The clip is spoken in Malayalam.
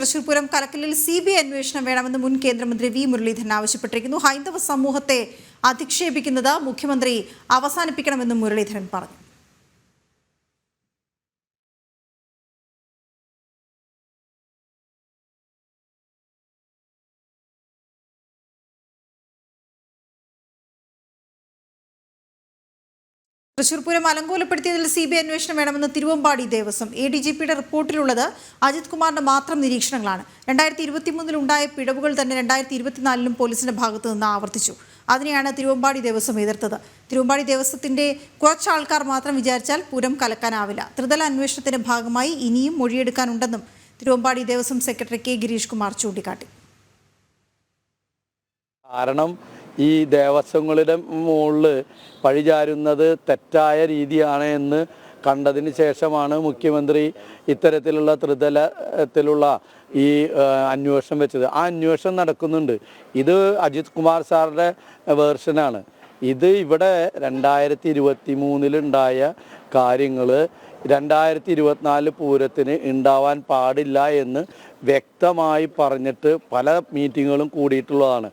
തൃശൂർ പൂരം കലക്കലിൽ CBI അന്വേഷണം വേണമെന്ന് മുൻ കേന്ദ്രമന്ത്രി വി മുരളീധരൻ ആവശ്യപ്പെട്ടിരിക്കുന്നു. ഹൈന്ദവ സമൂഹത്തെ അധിക്ഷേപിക്കുന്നത് മുഖ്യമന്ത്രി അവസാനിപ്പിക്കണമെന്നും മുരളീധരൻ പറഞ്ഞു. തൃശൂർ പൂരം അലങ്കോലപ്പെടുത്തിയതിൽ CBI അന്വേഷണം വേണമെന്ന് തിരുവമ്പാടി ദേവസ്വം. ADGPയുടെ റിപ്പോർട്ടിലുള്ളത് അജിത് കുമാറിന്റെ മാത്രം നിരീക്ഷണങ്ങളാണ്. 2023 ഉണ്ടായ പിഴവുകൾ തന്നെ 2024 പോലീസിന്റെ ഭാഗത്തു നിന്ന് ആവർത്തിച്ചു. അതിനെയാണ് തിരുവമ്പാടി ദേവസ്വം എതിർത്തത്. തിരുവമ്പാടി ദേവസ്വത്തിന്റെ കുറച്ച് ആൾക്കാർ മാത്രം വിചാരിച്ചാൽ പൂരം കലക്കാനാവില്ല. ത്രിതല അന്വേഷണത്തിന്റെ ഭാഗമായി ഇനിയും മൊഴിയെടുക്കാനുണ്ടെന്നും തിരുവമ്പാടി ദേവസ്വം സെക്രട്ടറി K ഗിരീഷ് കുമാർ ചൂണ്ടിക്കാട്ടി. കാരണം ഈ ദേവസ്വങ്ങളുടെ മുകളിൽ പഴിചാരുന്നത് തെറ്റായ രീതിയാണ് എന്ന് കണ്ടതിന് ശേഷമാണ് മുഖ്യമന്ത്രി ഇത്തരത്തിലുള്ള ത്രിതലത്തിലുള്ള ഈ അന്വേഷണം വെച്ചത്. ആ അന്വേഷണം നടക്കുന്നുണ്ട്. ഇത് അജിത് കുമാർ സാറിൻ്റെ വേർഷനാണ്. ഇത് ഇവിടെ 2023 ഉണ്ടായ കാര്യങ്ങൾ 2024 പൂരത്തിന് ഉണ്ടാവാൻ പാടില്ല എന്ന് വ്യക്തമായി പറഞ്ഞിട്ട് പല മീറ്റിങ്ങുകളും കൂടിയിട്ടുള്ളതാണ്.